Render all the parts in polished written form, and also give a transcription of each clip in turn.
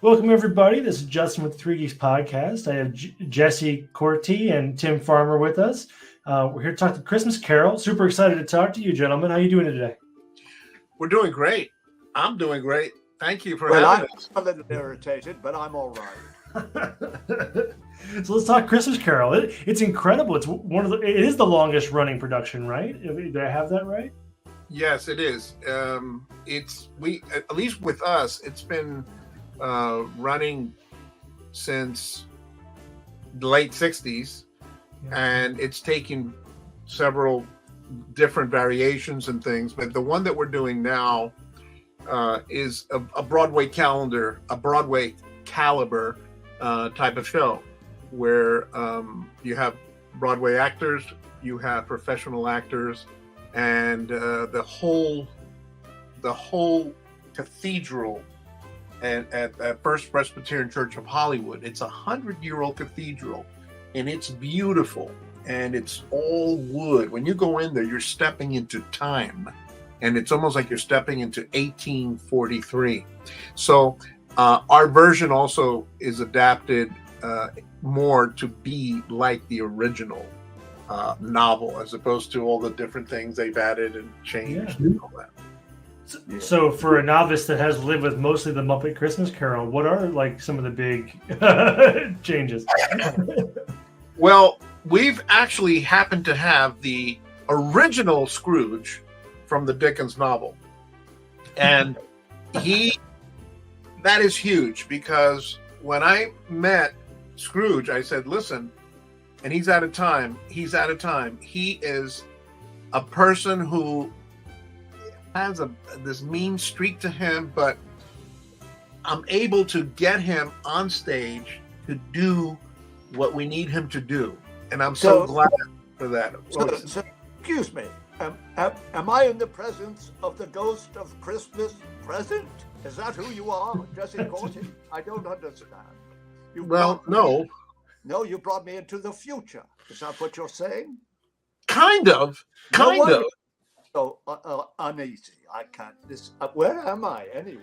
Welcome, everybody. This is Justin with Three Geeks Podcast. I have Jesse Corti and Tim Farmer with us. We're here to talk the Christmas Carol. Super excited to talk to you, gentlemen. How are you doing today? We're doing great. I'm doing great. Thank you for having us. I'm a little irritated, but I'm all right. So let's talk Christmas Carol. It's incredible. It is the longest running production, right? Did I have that right? Yes, it is. At least with us, it's been running since the late 60s, and it's taken several different variations and things, but the one that we're doing now is a Broadway caliber type of show where you have Broadway actors, you have professional actors, and the whole cathedral at First Presbyterian Church of Hollywood. It's a 100-year-old cathedral, and it's beautiful, and it's all wood. When you go in there, you're stepping into time, and it's almost like you're stepping into 1843. So our version also is adapted more to be like the original novel, as opposed to all the different things they've added and changed and all that. So for a novice that has lived with mostly the Muppet Christmas Carol, what are like some of the big changes? Well, we've actually happened to have the original Scrooge from the Dickens novel. And that is huge, because when I met Scrooge, I said, listen, and he's out of time. He is a person who has this mean streak to him, but I'm able to get him on stage to do what we need him to do. And I'm so glad for that. So, excuse me, am I in the presence of the ghost of Christmas present? Is that who you are, Jesse Corti? I don't understand. No. No, you brought me into the future. Is that what you're saying? Kind of. So uneasy. I can't. Where am I anyway?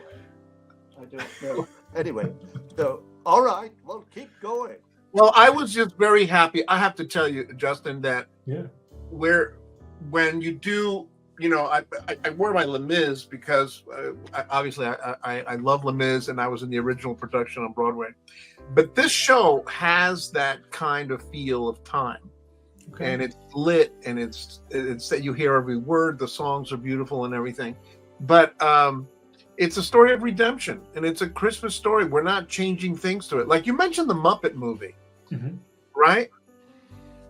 I don't know. Anyway, so all right. Well, keep going. Well, I was just very happy. I have to tell you, Justin, that when you do, I wear my Les Mis because obviously I love Les Mis, and I was in the original production on Broadway. But this show has that kind of feel of time. Okay. And it's lit, and it's that you hear every word. The songs are beautiful and everything, but it's a story of redemption, and it's a Christmas story. We're not changing things to it. Like you mentioned the Muppet movie, right?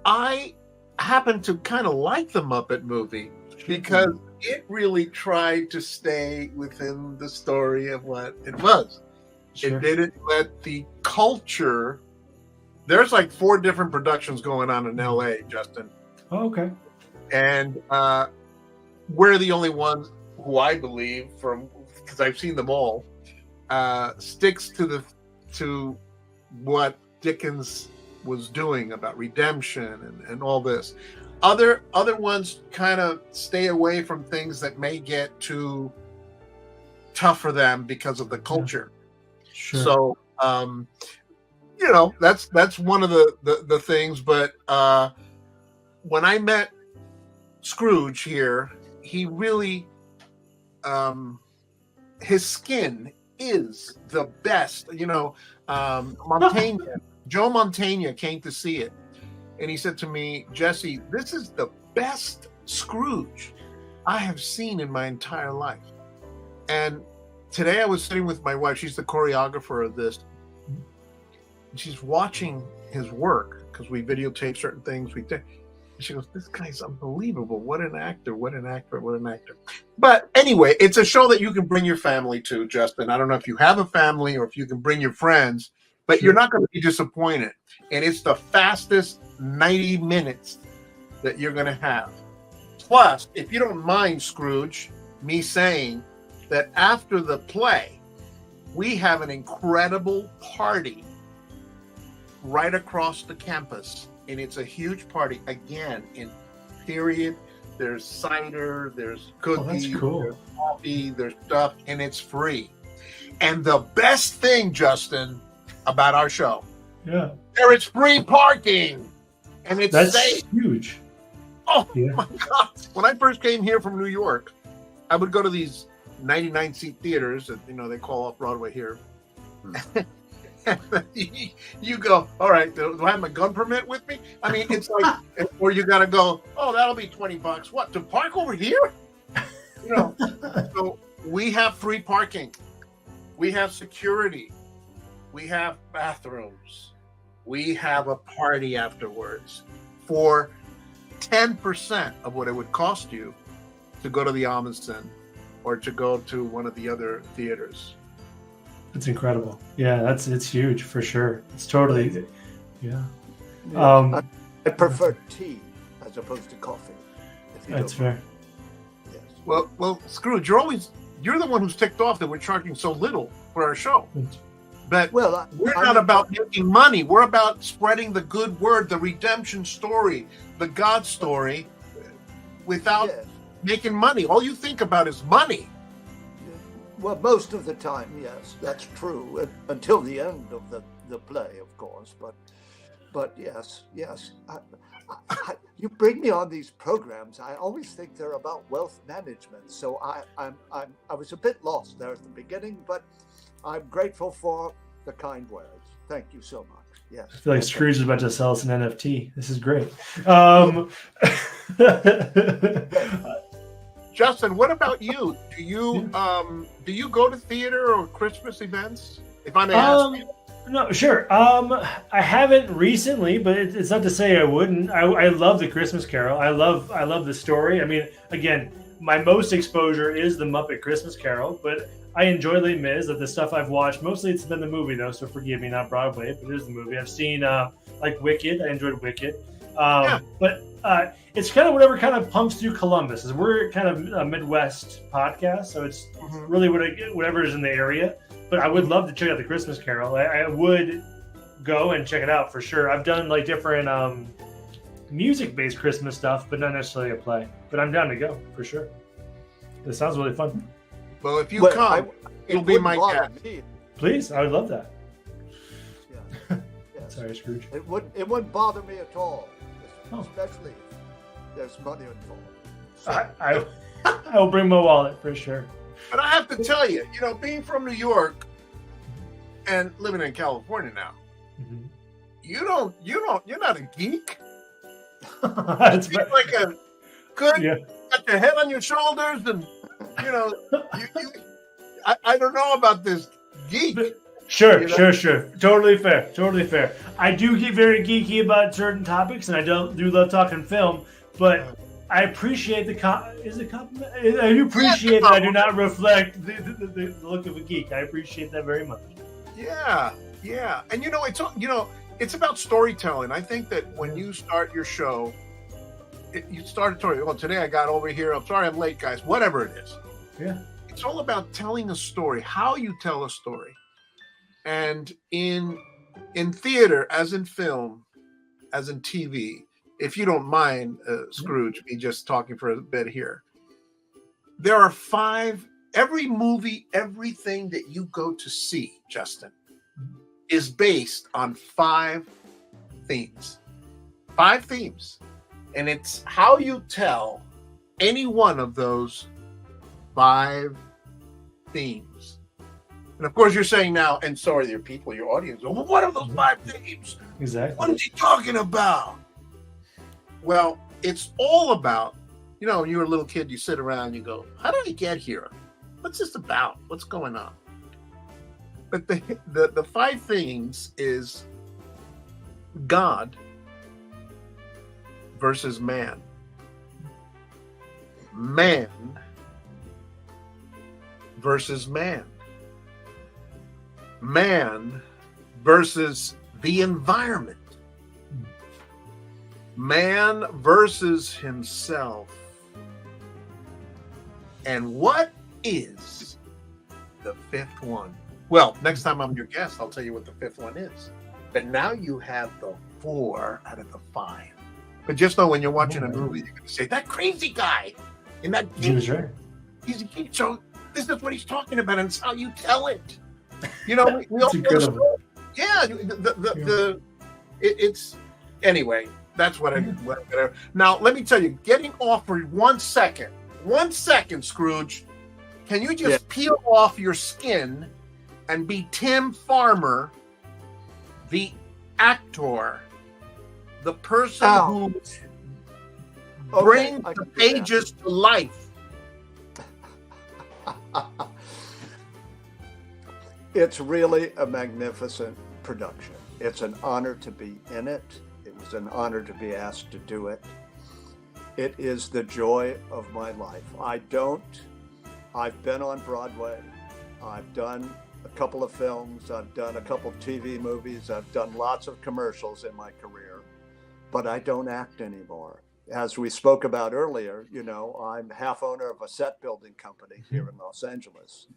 I happen to kind of like the Muppet movie because it really tried to stay within the story of what it was. Sure. It didn't let the culture. There's like 4 different productions going on in LA, Justin. Oh, okay. And we're the only ones who I believe, because I've seen them all, sticks to what Dickens was doing about redemption and all this. Other ones kind of stay away from things that may get too tough for them because of the culture. Sure. So that's one of the things. But when I met Scrooge here, he really, his skin is the best. Joe Montaigne came to see it, and he said to me, Jesse, this is the best Scrooge I have seen in my entire life. And today I was sitting with my wife. She's the choreographer of this. She's watching his work because we videotape certain things. She goes, this guy's unbelievable. What an actor, what an actor, what an actor. But anyway, it's a show that you can bring your family to, Justin. I don't know if you have a family or if you can bring your friends, but you're not going to be disappointed. And it's the fastest 90 minutes that you're going to have. Plus, if you don't mind, Scrooge, me saying that after the play, we have an incredible party right across the campus, and it's a huge party again in period. There's cider, there's cookies, that's cool. There's coffee, there's stuff, and it's free. And the best thing, Justin, about our show, Yeah. there is free parking. And it's That's safe. huge. Oh, Yeah. my God. When I first came here from New York, I would go to these 99-seat theaters that, they call off Broadway here. You go, all right, do I have my gun permit with me? I mean, it's like, or you got to go, oh, that'll be $20. What, to park over here? So we have free parking. We have security. We have bathrooms. We have a party afterwards for 10% of what it would cost you to go to the Amundsen or to go to one of the other theaters. It's incredible. Yeah, it's huge for sure. It's totally, yeah. I prefer tea as opposed to coffee. That's fair. Yes. Well, Scrooge, you're the one who's ticked off that we're charging so little for our show. But we're not about making money. We're about spreading the good word, the redemption story, the God story, without making money. All you think about is money. Well, most of the time, yes, that's true. Until the end of the play, of course. But yes. You bring me on these programs. I always think they're about wealth management. So I was a bit lost there at the beginning, but I'm grateful for the kind words. Thank you so much. Yes. I feel like Scrooge is about to sell us an NFT. This is great. Justin, what about you? Do you go to theater or Christmas events? If I may ask you. No, sure. I haven't recently, but it's not to say I wouldn't. I love the Christmas Carol. I love the story. I mean, again, my most exposure is the Muppet Christmas Carol, but I enjoy Les Mis. Of the stuff I've watched, mostly it's been the movie though, so forgive me, not Broadway, but it is the movie. I've seen like Wicked. I enjoyed Wicked. But it's kind of whatever kind of pumps through Columbus. As we're kind of a Midwest podcast, so it's really whatever is in the area. But I would love to check out the Christmas Carol. I would go and check it out for sure. I've done like different music-based Christmas stuff, but not necessarily a play. But I'm down to go for sure. It sounds really fun. Well, if you come, you'll be my guest. Please, I would love that. Yeah. Yes. Sorry, Scrooge. It wouldn't bother me at all, especially if there's money involved. So, I will bring my wallet for sure. But I have to tell you, being from New York and living in California now, you're not a geek. You're like a good, got your head on your shoulders, and I don't know about this geek. Sure. Totally fair. I do get very geeky about certain topics, and I do love talking film, but I appreciate is it compliment? I do appreciate that I do not reflect the look of a geek. I appreciate that very much. Yeah. And it's about storytelling. I think that when you start your show, you start a story. Well, today I got over here. I'm sorry I'm late, guys. Whatever it is. Yeah. It's all about telling a story, how you tell a story. And in theater, as in film, as in TV, if you don't mind, Scrooge, me just talking for a bit here, there are 5, every movie, everything that you go to see, Justin, is based on 5 themes. 5 themes. And it's how you tell any one of those 5 themes. And of course, you're saying now, and sorry, there are people, your audience, well, what are those 5 themes? Exactly. What is he talking about? Well, it's all about, when you're a little kid, you sit around and you go, how did he get here? What's this about? What's going on? But the 5 things is God versus man. Man versus man. Man versus the environment. Man versus himself. And what is the 5th one? Well, next time I'm your guest, I'll tell you what the 5th one is. But now you have the 4 out of the 5. But just know when you're watching a movie, you're going to say, that crazy guy in that He was right. he's a geek. So This is what he's talking about, and it's how you tell it. You know, we all incredible. yeah. It's anyway. That's what I. Now let me tell you, getting off for 1 second. 1 second, Scrooge. Can you just peel off your skin and be Tim Farmer, the actor, the person who brings the pages to life? It's really a magnificent production. It's an honor to be in it. It was an honor to be asked to do it. It is the joy of my life. I've been on Broadway. I've done a couple of films. I've done a couple of TV movies. I've done lots of commercials in my career, but I don't act anymore. As we spoke about earlier, you know, I'm half owner of a set building company here in Los Angeles.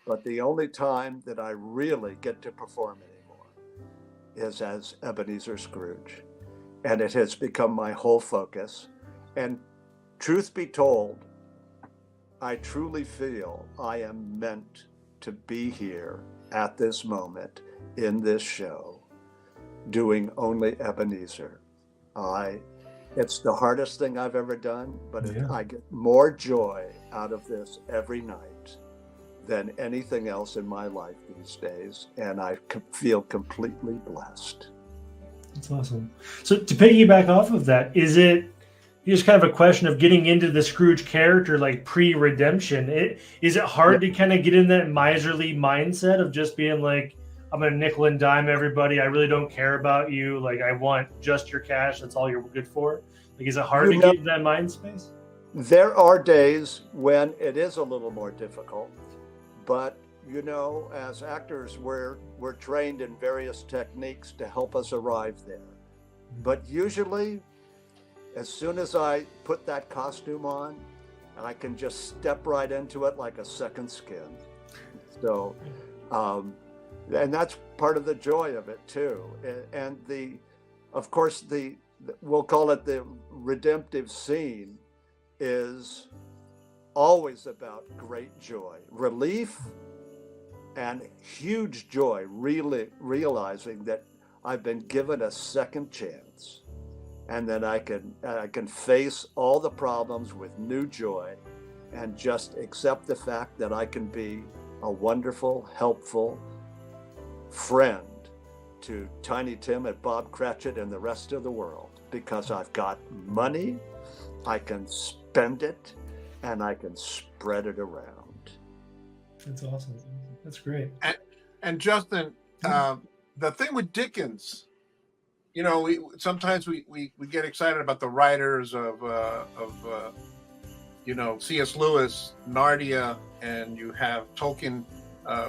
But the only time that I really get to perform anymore is as Ebenezer Scrooge. And it has become my whole focus. And truth be told, I truly feel I am meant to be here at this moment in this show, doing only Ebenezer. It's the hardest thing I've ever done, but I get more joy out of this every night than anything else in my life these days, and I feel completely blessed. That's awesome. So to piggyback off of that, is it just kind of a question of getting into the Scrooge character like pre-redemption? Is it hard to kind of get in that miserly mindset of just being like, I'm gonna nickel and dime everybody, I really don't care about you, like I want just your cash, that's all you're good for? Like, is it hard to get in that mind space? There are days when it is a little more difficult, but you know, as actors, we're trained in various techniques to help us arrive there. But usually, as soon as I put that costume on, I can just step right into it like a second skin. So, and that's part of the joy of it too. And of course, we'll call it the redemptive scene is always about great joy, relief, and huge joy, really realizing that I've been given a second chance, and that I can face all the problems with new joy, and just accept the fact that I can be a wonderful, helpful friend to Tiny Tim and Bob Cratchit and the rest of the world, because I've got money, I can spend it, and I can spread it around. That's awesome. That's great. And Justin, the thing with Dickens, you know, sometimes we get excited about the writers of you know, C.S. Lewis, Narnia, and you have Tolkien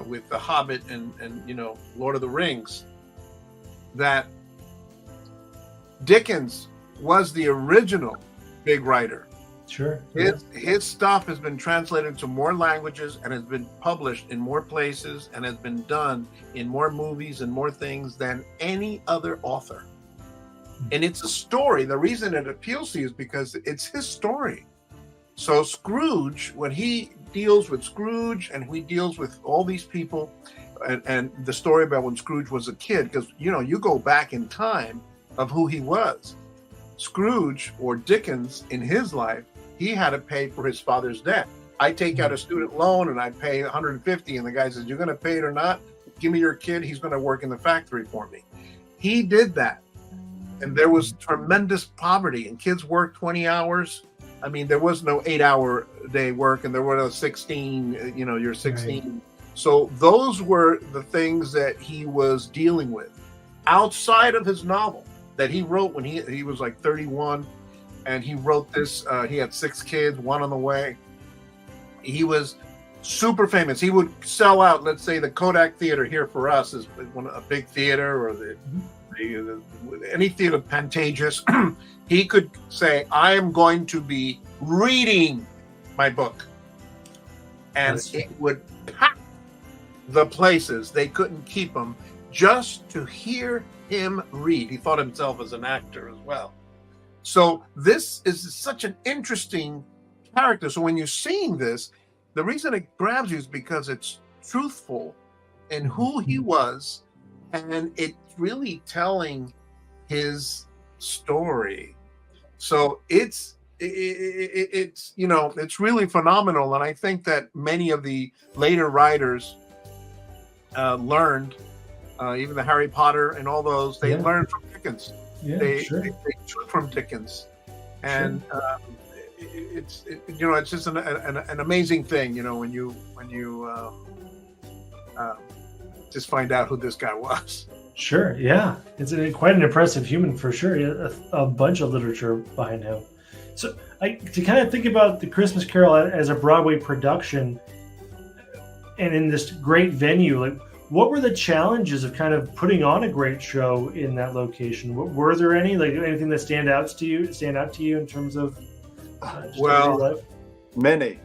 with The Hobbit and you know, Lord of the Rings. That Dickens was the original big writer. Sure. His stuff has been translated to more languages and has been published in more places and has been done in more movies and more things than any other author. And it's a story. The reason it appeals to you is because it's his story. So Scrooge, when he deals with Scrooge and he deals with all these people and the story about when Scrooge was a kid, because, you know, you go back in time of who he was. Scrooge, or Dickens, in his life, he had to pay for his father's debt. I take out a student loan and I pay $150, and the guy says, "You're going to pay it or not? Give me your kid. He's going to work in the factory for me." He did that, and there was tremendous poverty, and kids worked 20 hours. I mean, there was no 8-hour day work, and there were no 16. You know, you're 16. Right. So those were the things that he was dealing with, outside of his novel that he wrote when he was like 31. And he wrote this, he had 6 kids, 1 on the way. He was super famous. He would sell out, let's say the Kodak Theater here for us is a big theater, or any theater, Pantages. He could say, "I am going to be reading my book." And it would pack the places. They couldn't keep him just to hear him read. He thought himself as an actor as well. So this is such an interesting character. So when you're seeing this, the reason it grabs you is because it's truthful in who he was, and it's really telling his story. So it's it's really phenomenal, and I think that many of the later writers learned, even the Harry Potter and all those, they learned from Dickens. They took from Dickens, and it's just an amazing thing, when you just find out who this guy was. Sure, yeah, it's quite an impressive human for sure. A bunch of literature behind him. So, to kind of think about the Christmas Carol as a Broadway production, and in this great venue, like, what were the challenges of kind of putting on a great show in that location? Were there any, like, anything that stand out to you in terms of well, many?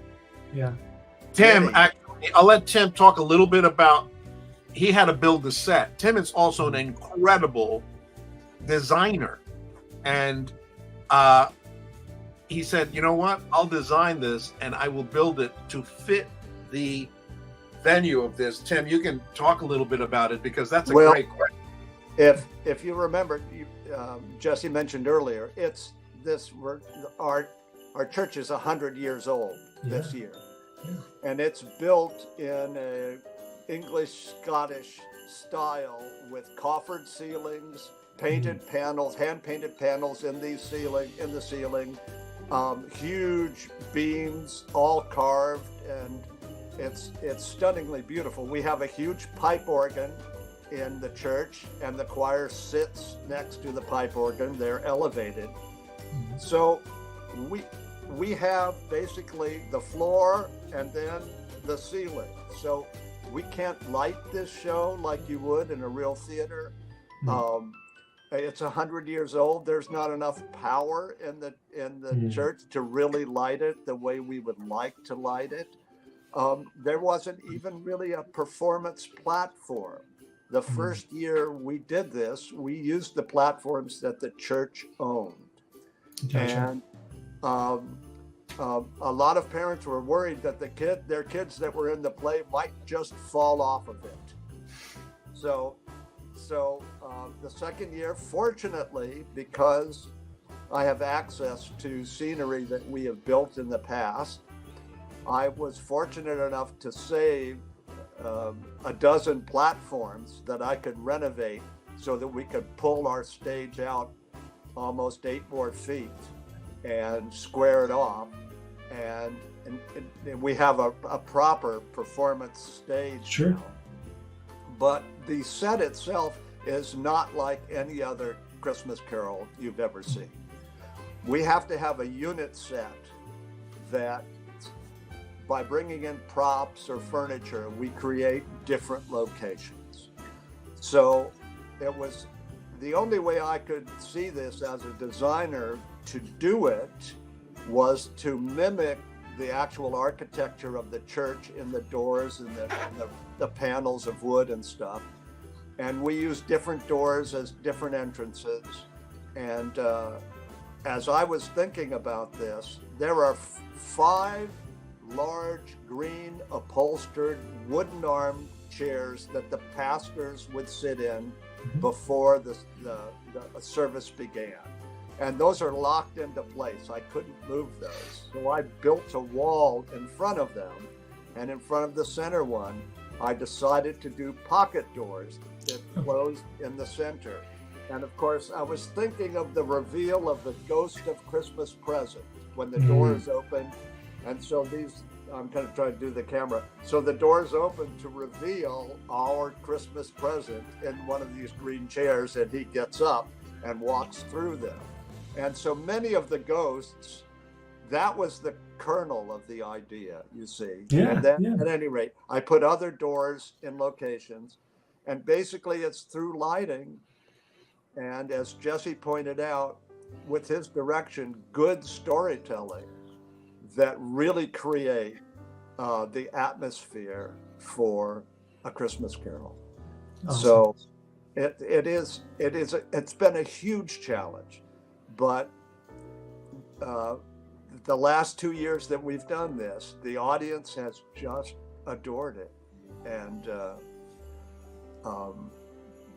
Yeah, Tim, actually, I'll let Tim talk a little bit about. He had to build the set. Tim is also an incredible designer, and he said, "You know what? I'll design this, and I will build it to fit the venue of this." Tim, you can talk a little bit about it, because that's a great question. If you remember, Jesse mentioned earlier, our church is 100 years old this year, and it's built in a English Scottish style with coffered ceilings, painted panels, hand painted panels in the ceiling, huge beams, all carved, and it's stunningly beautiful. We have a huge pipe organ in the church, and the choir sits next to the pipe organ. They're elevated. So we have basically the floor and then the ceiling. So we can't light this show like you would in a real theater. It's 100 years old. There's not enough power in the church to really light it the way we would like to light it. There wasn't even really a performance platform. The first year we did this, we used the platforms that the church owned. Gotcha. And a lot of parents were worried that their kids that were in the play might just fall off of it. So the second year, fortunately, because I have access to scenery that we have built in the past, I was fortunate enough to save a dozen platforms that I could renovate so that we could pull our stage out almost 8 more feet and square it off. And we have a proper performance stage. Sure. Now. But the set itself is not like any other Christmas Carol you've ever seen. We have to have a unit set that, by bringing in props or furniture, we create different locations. So it was the only way I could see this as a designer to do it was to mimic the actual architecture of the church in the doors and the panels of wood and stuff. And we use different doors as different entrances. And as I was thinking about this, there are 5 large green upholstered wooden arm chairs that the pastors would sit in before the service began. And those are locked into place. I couldn't move those. So I built a wall in front of them. And in front of the center one, I decided to do pocket doors that closed in the center. And of course, I was thinking of the reveal of the Ghost of Christmas Present when the doors open. And so I'm going to try to do the camera. So the doors open to reveal our Christmas present in one of these green chairs, and he gets up and walks through them. And so many of the ghosts, that was the kernel of the idea, you see. And then at any rate, I put other doors in locations, and basically it's through lighting. And as Jesse pointed out, with his direction, good storytelling that really create the atmosphere for A Christmas Carol. Awesome. So it's been a huge challenge, but the last 2 years that we've done this, the audience has just adored it. And,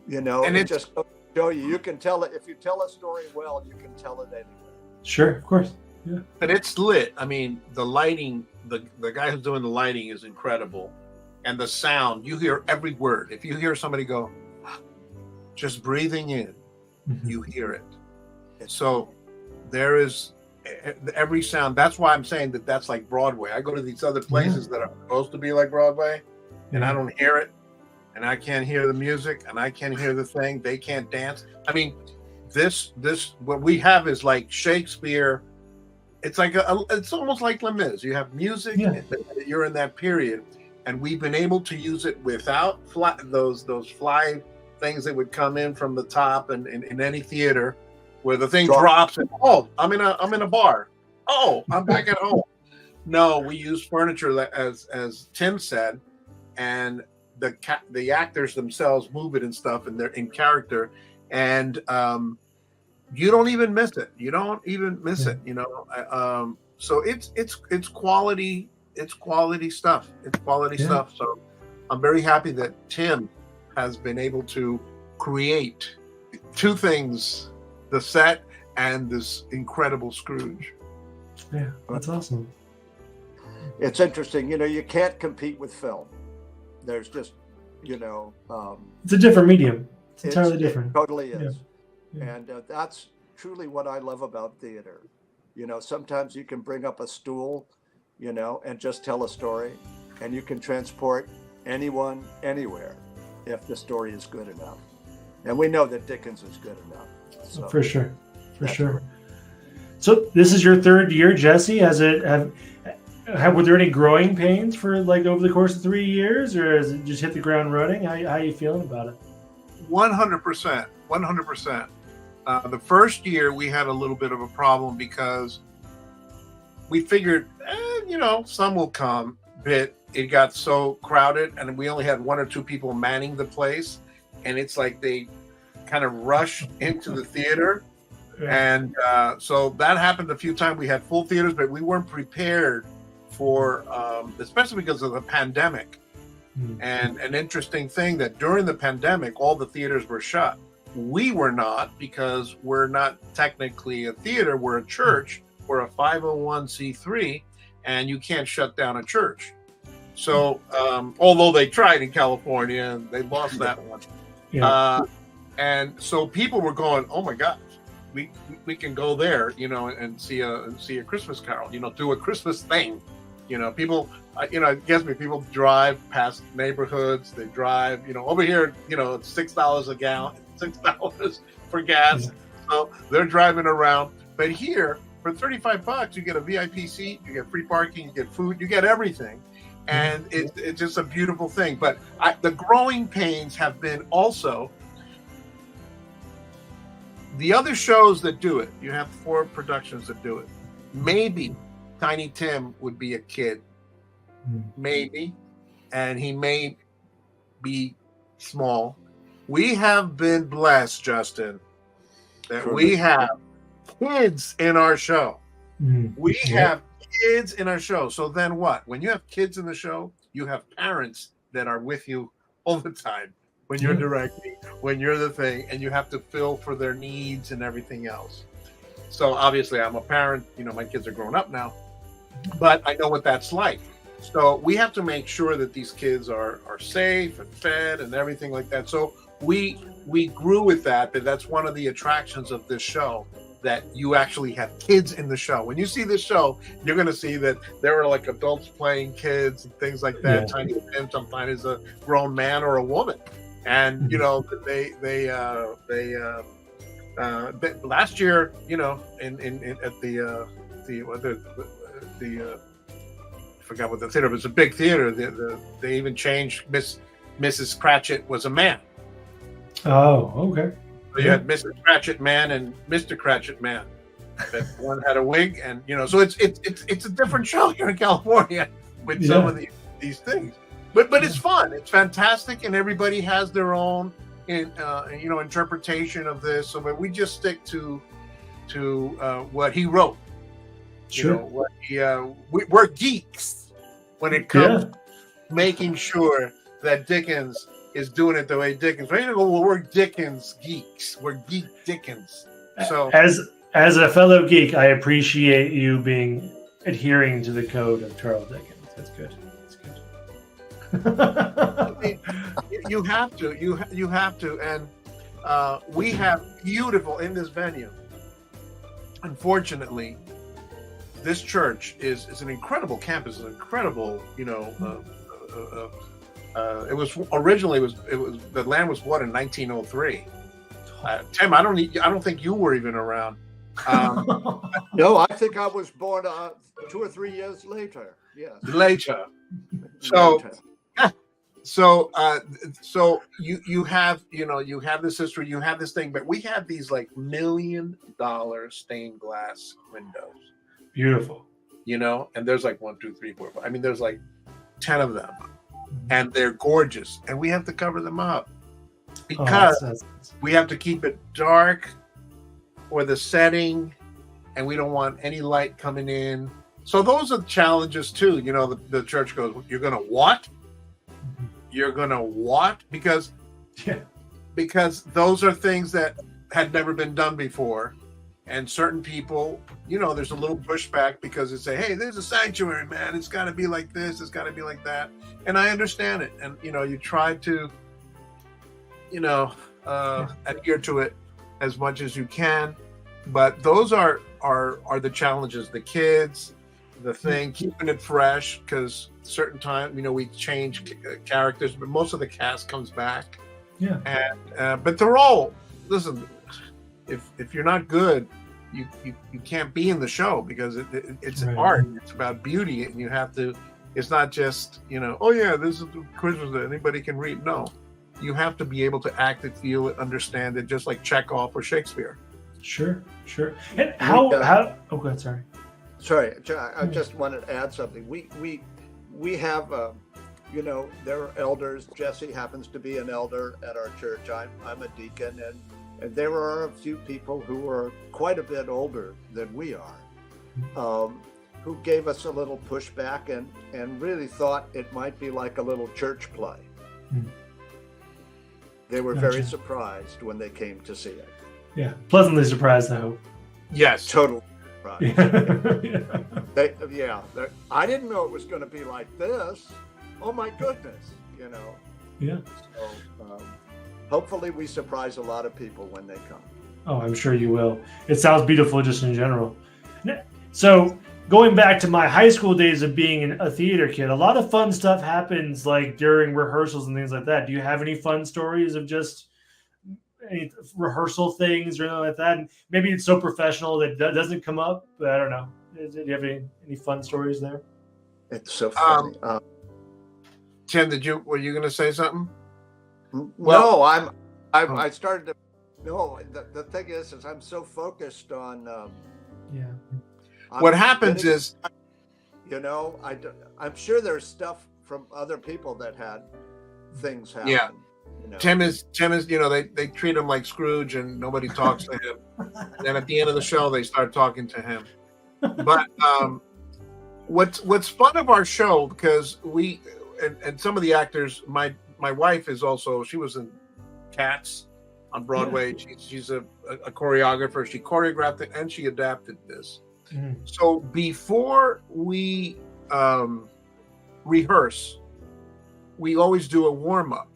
and it just goes to show you can tell it. If you tell a story well, you can tell it anywhere. Sure, of course. Yeah. But it's lit. I mean, the lighting, the guy who's doing the lighting is incredible. And the sound, you hear every word. If you hear somebody go, just breathing in, you hear it. So there is every sound. That's why I'm saying that that's like Broadway. I go to these other places that are supposed to be like Broadway, and I don't hear it, and I can't hear the music, and I can't hear the thing. They can't dance. I mean, this what we have is like Shakespeare. It's like it's almost like Les Mis. You have music. You're in that period, and we've been able to use it without those fly things that would come in from the top and in any theater where the thing drops and I'm in a bar. Oh, I'm back at home. No, we use furniture as Tim said, and the actors themselves move it and stuff, and they're in character, and you don't even miss it. You don't even miss it. So it's quality. It's quality stuff. It's quality stuff. So I'm very happy that Tim has been able to create two things: the set and this incredible Scrooge. Yeah, that's awesome. It's interesting. You can't compete with film. There's just, it's a different medium. It's entirely different. It totally is. Yeah. And that's truly what I love about theater. Sometimes you can bring up a stool, and just tell a story, and you can transport anyone, anywhere, if the story is good enough. And we know that Dickens is good enough. So for sure. So this is your third year, Jesse. Were there any growing pains for like over the course of 3 years, or has it just hit the ground running? How are you feeling about it? 100%. 100%. The first year we had a little bit of a problem because we figured, some will come, but it got so crowded and we only had one or two people manning the place. And it's like they kind of rush into the theater. And so that happened a few times. We had full theaters, but we weren't prepared for, especially because of the pandemic. And an interesting thing that during the pandemic, all the theaters were shut. We were not, because we're not technically a theater. We're a church. We're a 501c3, and you can't shut down a church. So, although they tried in California, and they lost that one. And so people were going, "Oh my gosh, we can go there, and see a Christmas Carol, do a Christmas thing." People, it gets me. People drive past neighborhoods. They drive, over here, it's $6 a gallon, $6 for gas. So they're driving around. But here, for $35, you get a VIP seat, you get free parking, you get food, you get everything. And it's just a beautiful thing. But the growing pains have been also the other shows that do it. You have 4 productions that do it. Maybe Tiny Tim would be a kid. Maybe. And he may be small. We have been blessed, Justin, that we have kids in our show. We have kids in our show. So then what? When you have kids in the show, you have parents that are with you all the time when you're directing, when you're the thing, and you have to fill for their needs and everything else. So obviously I'm a parent, my kids are grown up now, but I know what that's like. So we have to make sure that these kids are safe and fed and everything like that. So we grew with that, but that's one of the attractions of this show, that you actually have kids in the show. When you see this show, you're going to see that there are like adults playing kids and things like that. Tiny Tim sometimes is a grown man or a woman. And, last year, I forgot what the theater, but it's a big theater. They even changed Mrs. Cratchit was a man. Oh, okay. So you had Mrs. Cratchit man and Mr. Cratchit man. That one had a wig, and so it's a different show here in California with some of these things. But it's fun. It's fantastic, and everybody has their own interpretation of this. So, but we just stick to what he wrote, Sure. We're geeks when it comes to making sure that Dickens is doing it the way Dickens. We're Dickens geeks. We're geek Dickens. So as a fellow geek, I appreciate you adhering to the code of Charles Dickens. That's good. I mean, you have to. You have to. And we have beautiful in this venue. Unfortunately, this church is an incredible campus, an incredible, it was originally the land was bought in 1903. Tim, I don't think you were even around. No, I think I was born 2 or 3 years later. Yes. Later. So you have this history, you have this thing, but we have these like $1 million stained glass windows. Beautiful. And there's like 1, 2, 3, 4, 5. I mean, there's like 10 of them, and they're gorgeous, and we have to cover them up because we have to keep it dark for the setting, and we don't want any light coming in. So those are challenges too. The church goes, "You're gonna what? You're gonna what?" Because those are things that had never been done before. And certain people, there's a little pushback because they say, "Hey, there's a sanctuary, man. It's got to be like this. It's got to be like that." And I understand it. And, you try to, adhere to it as much as you can. But those are the challenges. The kids, the thing, keeping it fresh, because certain time, we change characters, but most of the cast comes back. Yeah. And but they're all, listen, if you're not good, you can't be in the show, because it's art. It's about beauty, and you have to. It's not just oh yeah, this is Christmas that anybody can read. No, you have to be able to act it, feel it, understand it, just like Chekhov or Shakespeare. Sure. And how? Oh, God, sorry. Sorry, I just wanted to add something. We have there are elders. Jesse happens to be an elder at our church. I'm a deacon, and there are a few people who are quite a bit older than we are, who gave us a little pushback and really thought it might be like a little church play. They were very surprised when they came to see it. Yeah, pleasantly surprised, I hope. Yes, totally surprised. Yeah. I didn't know it was going to be like this. Oh my goodness, Yeah. So hopefully we surprise a lot of people when they come. Oh, I'm sure you will. It sounds beautiful just in general. So going back to my high school days of being a theater kid, a lot of fun stuff happens like during rehearsals and things like that. Do you have any fun stories of just any rehearsrsal things or anything like that? And maybe it's so professional that doesn't come up, but I don't know. Do you have any fun stories there? It's so funny. Tim, were you going to say something? No, I started to. No, the thing is I'm so focused on. What happens is, I'm sure there's stuff from other people that had things happen. Yeah. Tim is. They treat him like Scrooge, and nobody talks to him. And then at the end of the show, they start talking to him. But what's fun of our show, because we and some of the actors, my wife is also, she was in Cats on Broadway. Yeah. She's a choreographer. She choreographed it and she adapted this. Mm-hmm. So before we rehearse, we always do a warm-up,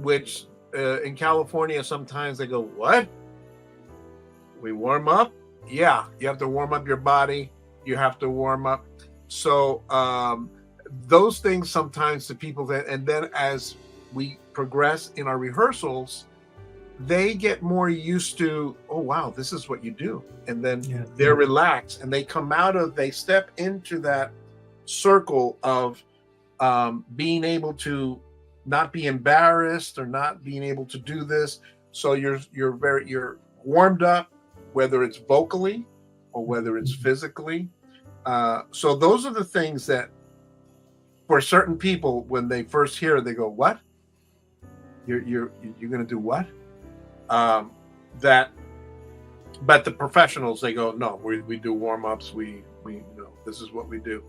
which in California, sometimes they go, "What? We warm up?" Yeah, you have to warm up your body. You have to warm up. So those things sometimes to people and then as we progress in our rehearsals, they get more used to, oh, wow, this is what you do. And then they're relaxed and they step into that circle of being able to not be embarrassed or not being able to do this. So you're warmed up, whether it's vocally or whether it's physically. So those are the things that for certain people, when they first hear it, they go, "What? You're going to do what?" But the professionals, they go, "No, we do warm-ups. We this is what we do.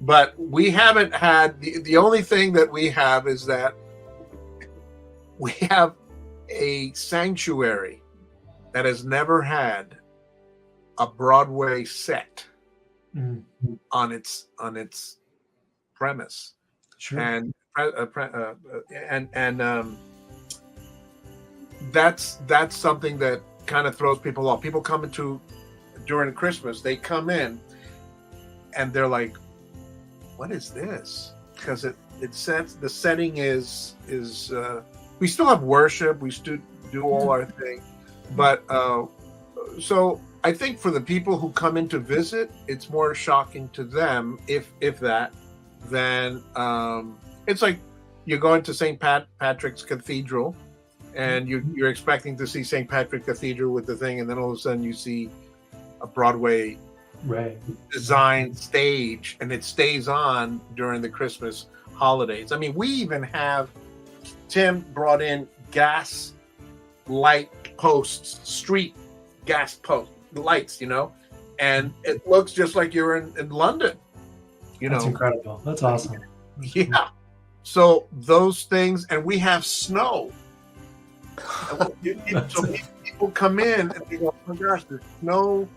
But we haven't had the only thing that we have is that we have a sanctuary that has never had a Broadway set on its premise. Sure. And that's something that kind of throws people off. People come into during Christmas, they come in and they're like, what is this? Because it sets, the setting is we still have worship, we still do all our thing, but so I think for the people who come in to visit, it's more shocking to them, if that, than it's like you're going to St. Patrick's Cathedral, and you're expecting to see St. Patrick Cathedral with the thing, and then all of a sudden you see a Broadway design stage, and it stays on during the Christmas holidays. I mean, we even have, Tim brought in gas light posts, street gas post lights, and it looks just like you're in London. That's incredible. That's awesome. Yeah. So those things, and we have snow. So people come in and they go, oh my gosh, there's snow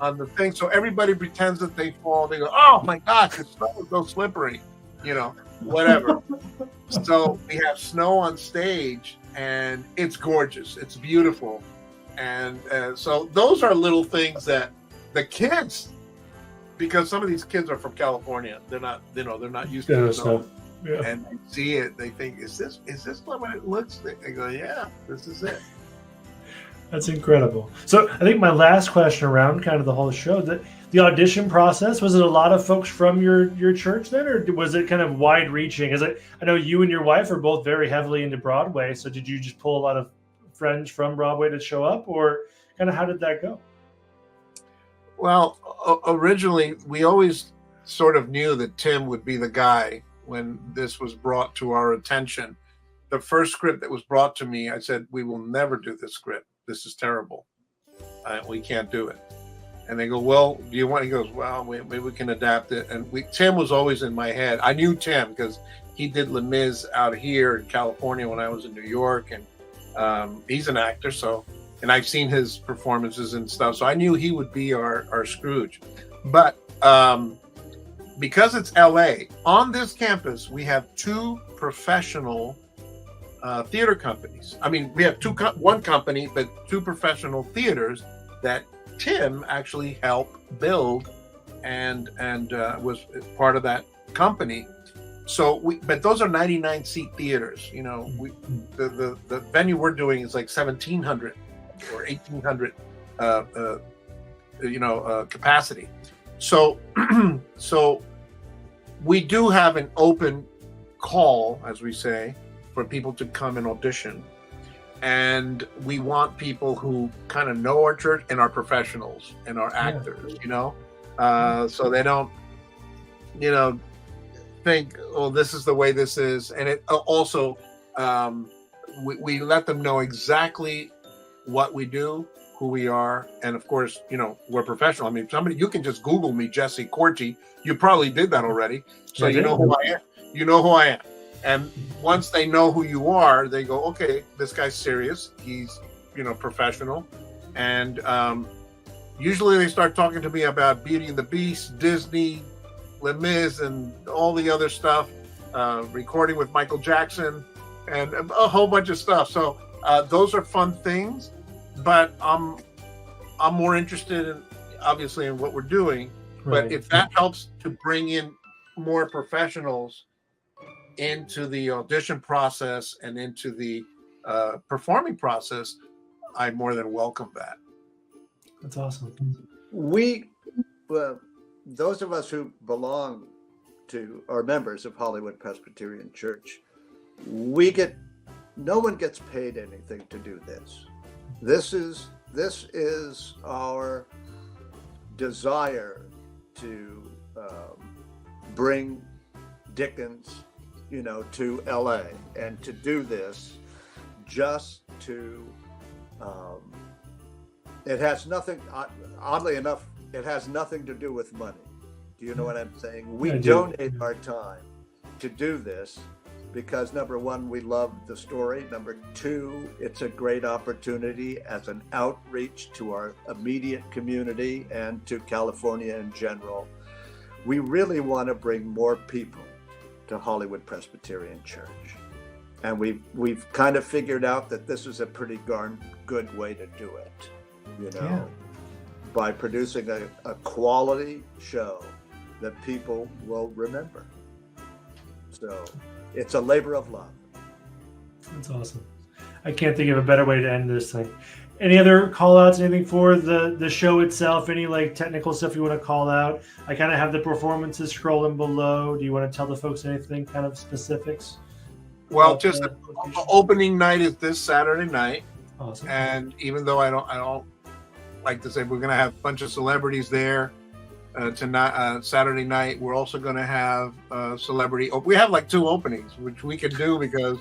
on the thing. So everybody pretends that they fall. They go, oh my gosh, the snow is so slippery, whatever. So we have snow on stage, and it's gorgeous. It's beautiful. And so those are little things that the kids, because some of these kids are from California, they're not used to the snow. Yeah. And they see it, they think, is this what it looks like? They go, yeah, this is it. That's incredible. So I think my last question around kind of the whole show, the audition process, was it a lot of folks from your church then, or was it kind of wide reaching? Because I know you and your wife are both very heavily into Broadway, so did you just pull a lot of friends from Broadway to show up, or kind of how did that go? Well, originally we always sort of knew that Tim would be the guy when this was brought to our attention. The first script that was brought to me, I said, we will never do this script. This is terrible. We can't do it. And they go, well, do you want? He goes, well, maybe we can adapt it. And Tim was always in my head. I knew Tim because he did Les Mis out here in California when I was in New York. And he's an actor, and I've seen his performances and stuff. So I knew he would be our Scrooge. But because it's LA, on this campus, we have two professional theater companies. I mean, we have one company, but two professional theaters that Tim actually helped build and was part of that company. So but those are 99 seat theaters. The venue we're doing is like 1,700 or 1,800 capacity. So we do have an open call, as we say, for people to come and audition. And we want people who kind of know our church and are professionals and are actors, so they don't, think, oh, this is the way this is. And it also, we let them know exactly what we do, who we are. And of course, we're professional. I mean, you can just Google me, Jesse Corti. You probably did that already. So you know who I am. You know who I am. And once they know who you are, they go, okay, this guy's serious. He's, professional. And usually they start talking to me about Beauty and the Beast, Disney, Les Mis, and all the other stuff, recording with Michael Jackson, and a whole bunch of stuff. So those are fun things, but I'm more interested obviously in what we're doing. Right. But if that helps to bring in more professionals into the audition process and into the performing process, I more than welcome that. That's awesome. Those of us who belong to, are members of Hollywood Presbyterian Church, no one gets paid anything to do this. This is our desire to bring Dickens, to LA, and to do this just to, it has nothing, oddly enough, it has nothing to do with money. Do you know what I'm saying? We I do. donate our time to do this because number one, we love the story. Number two, it's a great opportunity as an outreach to our immediate community and to California in general. We really want to bring more people to Hollywood Presbyterian Church. And we've kind of figured out that this is a pretty darn good way to do it, you know, by producing a quality show that people will remember. So it's a labor of love. That's awesome. I can't think of a better way to end this thing. Any other call outs, anything for the show itself? Any like technical stuff you want to call out? I kind of have the performances scrolling below. Do you want to tell the folks anything kind of specifics? Well, just opening night is this Saturday night. Awesome. And even though I don't like to say we're going to have a bunch of celebrities there tonight, Saturday night, we're also going to have celebrity. We have like 2 openings, which we can do because,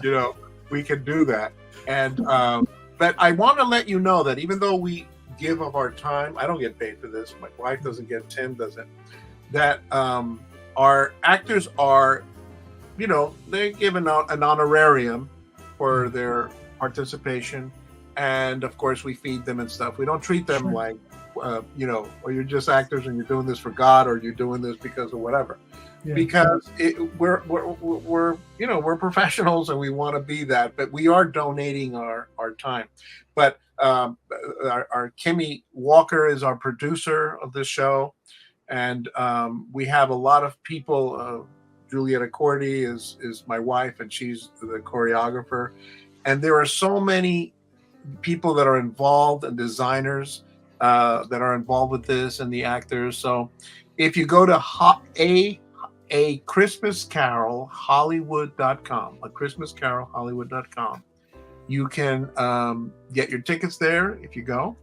you know, we can do that. And but I want to let you know that even though we give of our time, I don't get paid for this. My wife doesn't get. Tim doesn't. That our actors are, you know, they're given out an honorarium for their participation, and of course we feed them and stuff. We don't treat them like, you know, or you're just actors and you're doing this for God, or you're doing this because of whatever. Yeah. Because we're you know, we're professionals and we want to be that, but we are donating our time. But our Kimmy Walker is our producer of this show, and we have a lot of people. Julietta Corti is my wife, and she's the choreographer. And there are so many people that are involved, and designers that are involved with this, and the actors. So if you go to a Christmas Carol Hollywood.com, a Christmas Carol Hollywood.com, you can get your tickets there if you go.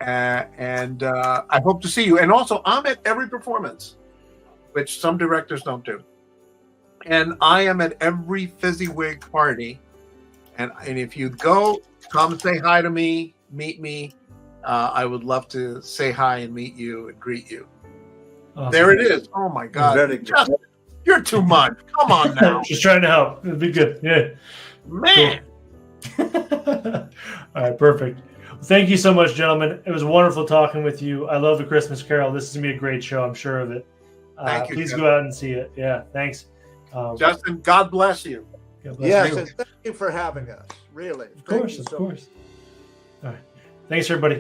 And I hope to see you. And also, I'm at every performance, which some directors don't do. And I am at every Fezziwig party. And if you go, come say hi to me, meet me. I would love to say hi and meet you and greet you. Awesome. There it is. Oh my God. Justin, you're too much. Come on now. Just trying to help. It'd be good. Yeah. Man. Cool. All right, perfect. Thank you so much, gentlemen. It was wonderful talking with you. I love the Christmas Carol. This is going to be a great show. I'm sure of it. Thank you. Please go out and see it. Yeah, thanks. Justin, God bless you. God bless you. And thank you for having us. Really. Of course. All right. Thanks, everybody.